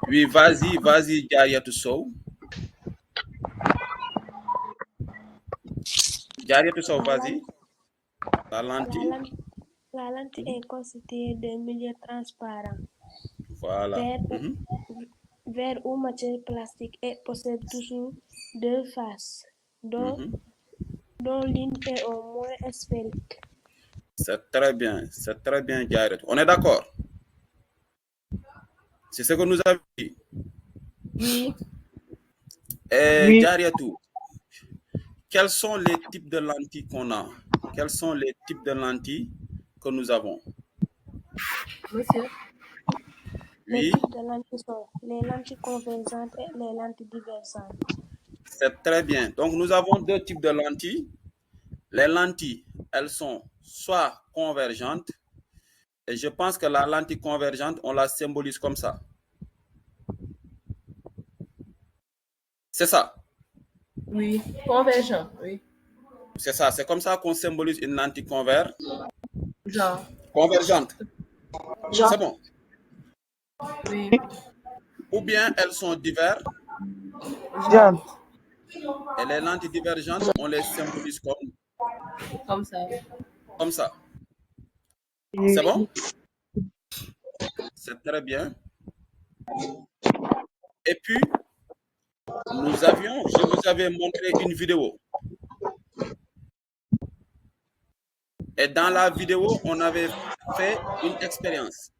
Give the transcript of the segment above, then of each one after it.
Oui, vas-y, Jariatou Sow. Jariatou Sow, La vas-y. La lentille. La lentille est constituée d'un milieu transparent, Voilà. verre ou matière plastique et possède toujours deux faces, dont l'une est au moins sphérique. C'est très bien, Jariatou. On est d'accord? C'est ce que nous avons dit. Oui. Et Jariatou, quels sont les types de lentilles qu'on a? Quels sont les types de lentilles que nous avons? Monsieur. Les Oui, types de lentilles sont les lentilles convergentes et les lentilles divergentes. c'est très bien. Donc, nous avons deux types de lentilles. Les lentilles, elles sont soit convergentes, et je pense que la lentille convergente, on la symbolise comme ça. C'est ça? Oui, convergent, oui. C'est ça, c'est comme ça qu'on symbolise une lentille convergente. Genre. C'est bon. Oui. Ou bien elles sont diverses. Genre. Et les lentilles divergentes, on les symbolise Comme ça. comme ça. C'est bon? C'est très bien. Et puis, je vous avais montré une vidéo. Et dans la vidéo, on avait fait une expérience.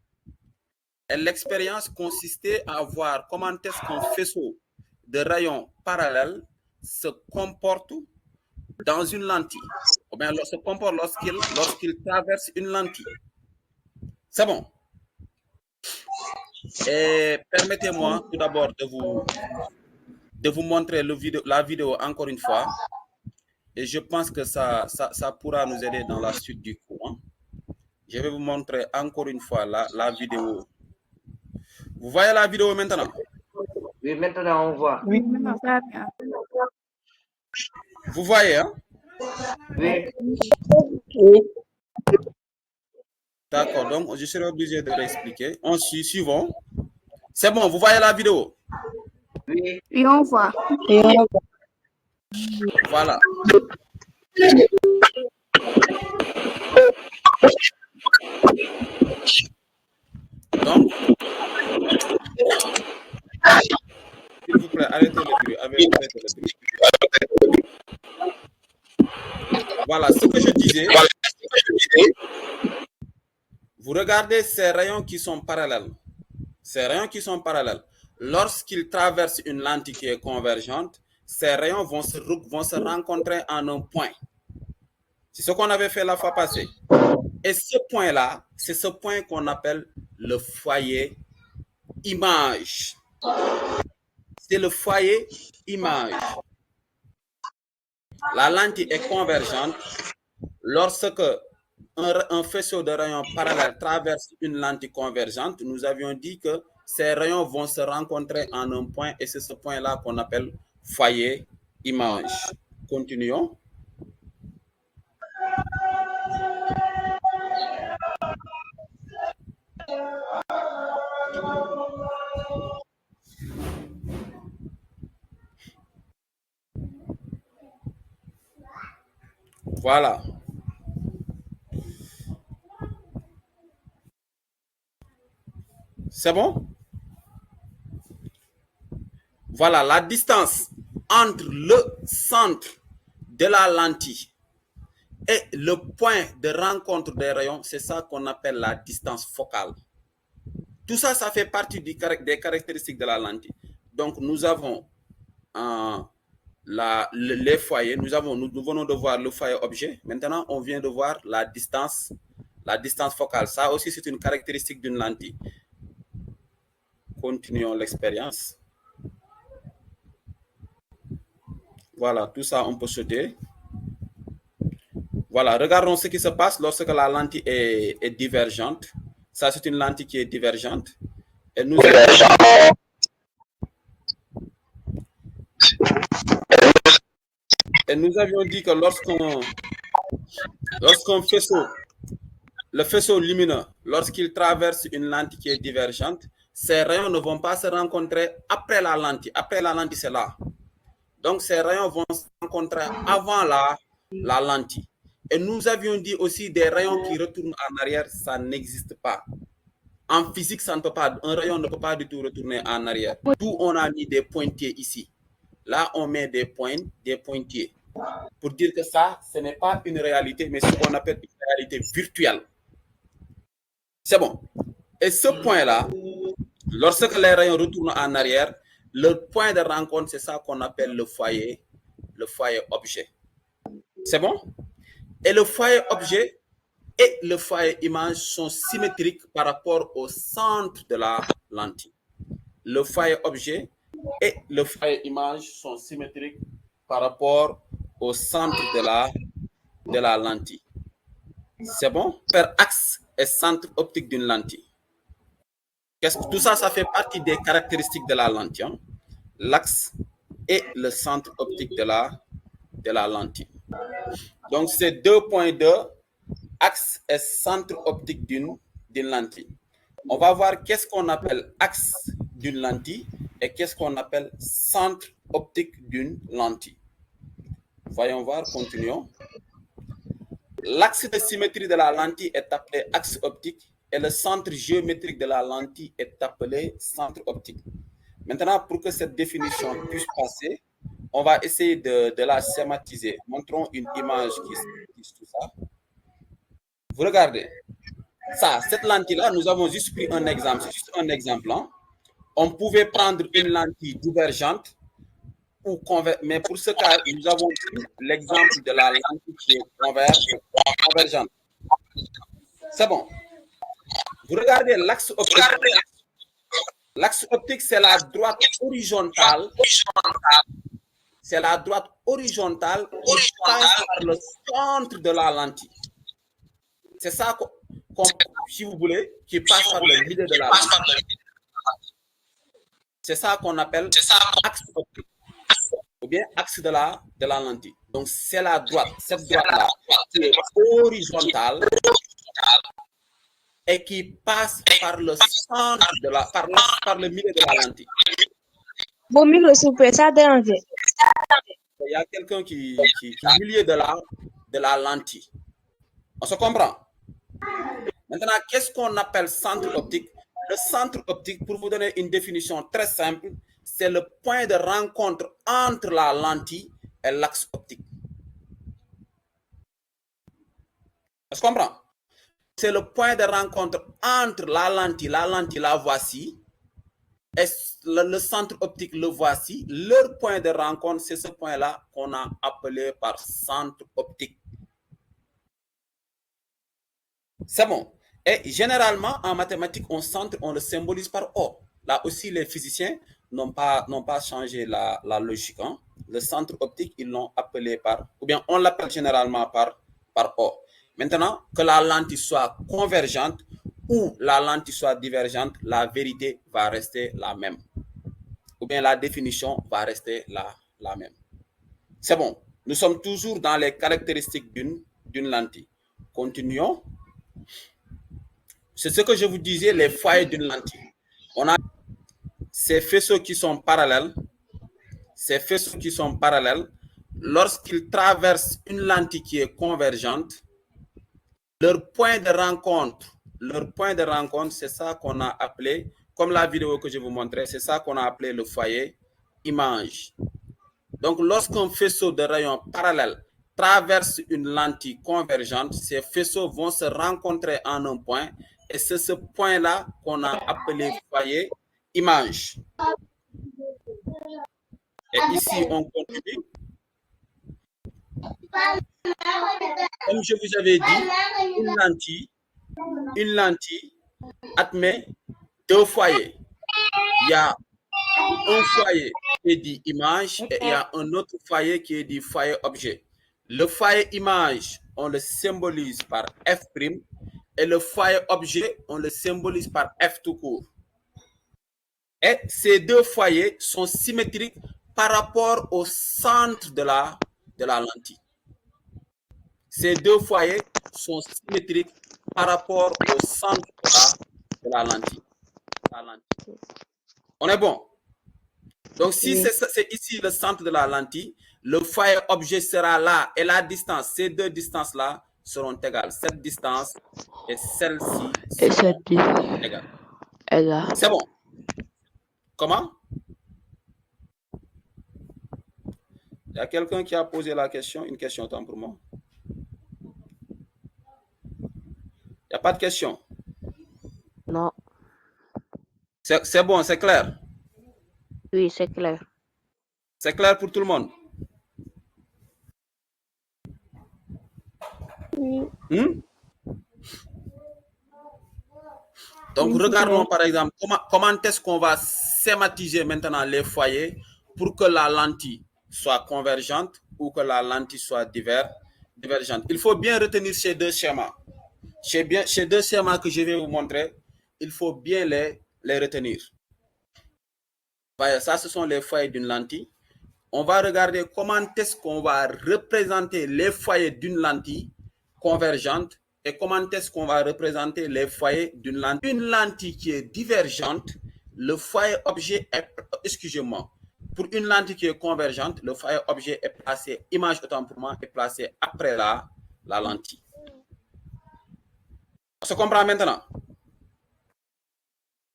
Et l'expérience consistait à voir comment est-ce qu'un faisceau de rayons parallèles se comporte dans une lentille. Ou bien se comporte lorsqu'il traverse une lentille. C'est bon. Et permettez-moi tout d'abord de vous montrer la vidéo encore une fois. Et je pense que ça pourra nous aider dans la suite du cours. Hein. Je vais vous montrer encore une fois la vidéo. Vous voyez la vidéo maintenant? Oui, maintenant on voit. Oui, maintenant ça bien. Vous voyez, hein? Oui. D'accord, donc je serai obligé de réexpliquer. Suivons. C'est bon, vous voyez la vidéo? Oui. Oui, on voit. Voilà. Donc, s'il vous plaît, arrêtez le bruit. Arrêtez le bruit. Voilà, ce que je disais. Vous regardez ces rayons qui sont parallèles. Ces rayons qui sont parallèles. Lorsqu'ils traversent une lentille qui est convergente, ces rayons vont se rencontrer en un point. C'est ce qu'on avait fait la fois passée. Et ce point-là, c'est ce point qu'on appelle le foyer image. C'est le foyer image. La lentille est convergente lorsque un faisceau de rayons parallèles traverse une lentille convergente. Nous avions dit que ces rayons vont se rencontrer en un point et c'est ce point-là qu'on appelle foyer image. Continuons. Voilà. C'est bon? Voilà, la distance entre le centre de la lentille et le point de rencontre des rayons, c'est ça qu'on appelle la distance focale. Tout ça, ça fait partie des caractéristiques de la lentille. Donc, nous avons les foyers. Nous venons de voir le foyer objet. Maintenant, on vient de voir la distance focale. Ça aussi, c'est une caractéristique d'une lentille. Continuons l'expérience. Voilà, tout ça, on peut sauter. Voilà, regardons ce qui se passe lorsque la lentille est divergente. Ça, c'est une lentille qui est divergente. Et nous avions dit que lorsqu'un faisceau, le faisceau lumineux, lorsqu'il traverse une lentille qui est divergente, ces rayons ne vont pas se rencontrer après la lentille. Après la lentille, c'est là. Donc, ces rayons vont se rencontrer avant la lentille. Et nous avions dit aussi des rayons qui retournent en arrière, ça n'existe pas. En physique, ça ne peut pas, un rayon ne peut pas du tout retourner en arrière. D'où on a mis des pointiers ici. Là, on met des pointiers. Pour dire que ça, ce n'est pas une réalité, mais ce qu'on appelle une réalité virtuelle. C'est bon. Et ce point-là, lorsque les rayons retournent en arrière, le point de rencontre, c'est ça qu'on appelle le foyer objet. C'est bon? Et le foyer objet et le foyer image sont symétriques par rapport au centre de la lentille. Le foyer objet et le foyer image sont symétriques par rapport au centre de la lentille. C'est bon? Faire axe et centre optique d'une lentille. Tout ça, ça fait partie des caractéristiques de la lentille. Hein? L'axe et le centre optique de la lentille. Donc, c'est 2.2, axe et centre optique d'une lentille. On va voir qu'est-ce qu'on appelle axe d'une lentille et qu'est-ce qu'on appelle centre optique d'une lentille. Voyons voir, continuons. L'axe de symétrie de la lentille est appelé axe optique et le centre géométrique de la lentille est appelé centre optique. Maintenant, pour que cette définition puisse passer, on va essayer de la schématiser. Montrons une image qui est tout ça. Vous regardez, ça, cette lentille-là, nous avons juste pris un exemple. C'est juste un exemple. Hein. On pouvait prendre une lentille divergente, mais pour ce cas, nous avons pris l'exemple de la lentille qui est convergente. C'est bon. Vous regardez l'axe optique. L'axe optique, c'est la droite horizontale. C'est la droite horizontale qui passe par le centre de la lentille. C'est ça, si vous voulez, qui passe par le milieu de la lentille. C'est ça qu'on appelle axe optique. Ou bien axe de la lentille. Donc, c'est la droite, cette droite-là, qui est horizontale et qui passe par le centre de par le milieu de la lentille. Bon micro, s'il vous plaît, ça dérange. Il y a quelqu'un qui est au milieu de la lentille. On se comprend? Maintenant, qu'est-ce qu'on appelle centre optique? Le centre optique, pour vous donner une définition très simple, c'est le point de rencontre entre la lentille et l'axe optique. On se comprend? C'est le point de rencontre entre la lentille, la voici, et le centre optique, le voici. Leur point de rencontre, c'est ce point-là qu'on a appelé par centre optique. C'est bon. Et généralement, en mathématiques, on le symbolise par O. Là aussi, les physiciens n'ont pas changé la logique. Hein. Le centre optique, ils l'ont appelé par, ou bien on l'appelle généralement par O. Maintenant, que la lentille soit convergente ou la lentille soit divergente, la vérité va rester la même. Ou bien la définition va rester la même. C'est bon. Nous sommes toujours dans les caractéristiques d'une lentille. Continuons. C'est ce que je vous disais, les foyers d'une lentille. On a ces faisceaux qui sont parallèles. Ces faisceaux qui sont parallèles, lorsqu'ils traversent une lentille qui est convergente, leur point de rencontre, c'est ça qu'on a appelé, comme la vidéo que je vous montrais, c'est ça qu'on a appelé le foyer image. Donc, lorsqu'un faisceau de rayons parallèles traverse une lentille convergente, ces faisceaux vont se rencontrer en un point et c'est ce point-là qu'on a appelé foyer image. Et ici, on continue. Comme je vous avais dit, une lentille admet deux foyers. Il y a un foyer qui est dit image et il y a un autre foyer qui est dit foyer objet. Le foyer image, on le symbolise par F' et le foyer objet, on le symbolise par F tout court. Et ces deux foyers sont symétriques par rapport au centre de la lentille. ces deux foyers sont symétriques par rapport au centre de la lentille. On est bon? Donc, si c'est ici le centre de la lentille, le foyer objet sera là et la distance, ces deux distances-là seront égales. Cette distance et celle-ci seront égales. C'est bon. Comment? Il y a quelqu'un qui a posé la question, une question tant pour moi. Il n'y a pas de question? Non. C'est bon, c'est clair? Oui, c'est clair. C'est clair pour tout le monde? Oui. Donc, regardons par exemple comment est-ce qu'on va schématiser maintenant les foyers pour que la lentille soit convergente ou que la lentille soit divergente. Il faut bien retenir ces deux schémas. Ces deux schémas que je vais vous montrer, il faut bien les retenir. Voyez, ça, ce sont les foyers d'une lentille. On va regarder comment est-ce qu'on va représenter les foyers d'une lentille convergente et comment est-ce qu'on va représenter les foyers d'une lentille. Une lentille qui est divergente, le foyer objet est, excusez-moi, pour une lentille qui est convergente, le foyer objet est placé, image autant pour moi, est placé après la lentille. On se comprend maintenant?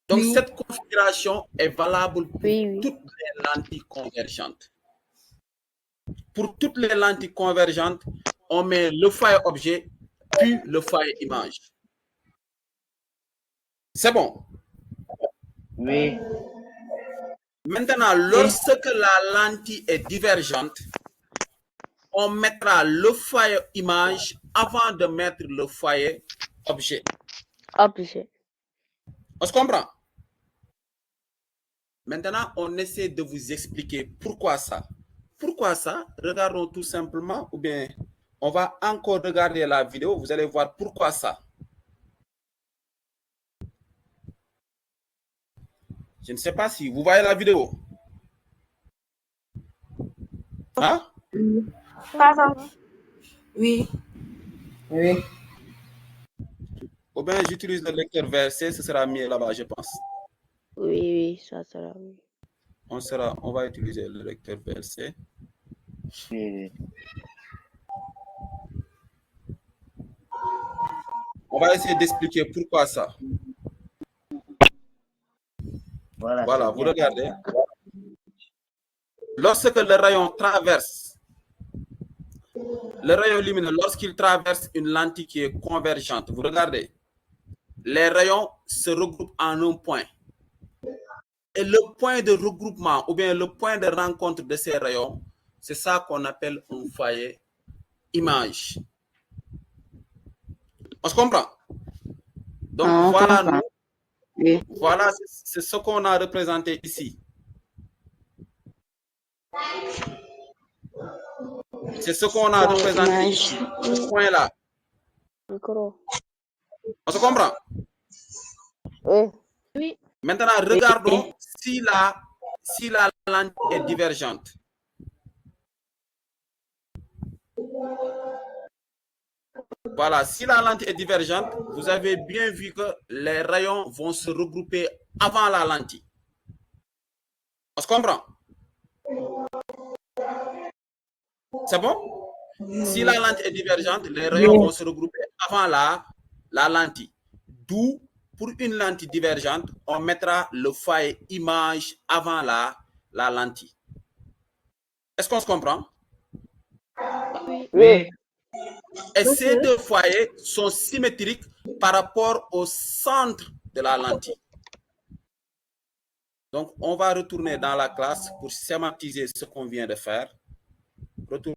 Donc, cette configuration est valable pour toutes les lentilles convergentes. Pour toutes les lentilles convergentes, on met le foyer objet puis le foyer image. C'est bon? Oui. Maintenant, lorsque la lentille est divergente, on mettra le foyer image avant de mettre le foyer objet. On se comprend? Maintenant, on essaie de vous expliquer pourquoi ça. Pourquoi ça? Regardons tout simplement, ou bien on va encore regarder la vidéo, vous allez voir pourquoi ça. Je ne sais pas si vous voyez la vidéo. Hein? Oui. Oui. Ou bien j'utilise le lecteur VLC, ce sera mieux là-bas, je pense. Oui, ça sera mieux. On va utiliser le lecteur VLC. Oui. On va essayer d'expliquer pourquoi ça. Voilà, vous regardez. Lorsque le rayon traverse, le rayon lumineux, lorsqu'il traverse une lentille qui est convergente, vous regardez, les rayons se regroupent en un point. Et le point de regroupement, ou bien le point de rencontre de ces rayons, c'est ça qu'on appelle un foyer image. On se comprend? Donc, voilà, voilà, c'est ce qu'on a représenté ici. C'est ce qu'on a représenté ici, ce point-là. On se comprend? Oui. Maintenant, regardons si la lentille est divergente. Voilà, si la lentille est divergente, vous avez bien vu que les rayons vont se regrouper avant la lentille. On se comprend? C'est bon? Si la lentille est divergente, les rayons vont se regrouper avant la lentille. D'où, pour une lentille divergente, on mettra le foyer image avant la lentille. Est-ce qu'on se comprend? Oui. Et ces deux foyers sont symétriques par rapport au centre de la lentille. Donc, on va retourner dans la classe pour schématiser ce qu'on vient de faire. Retour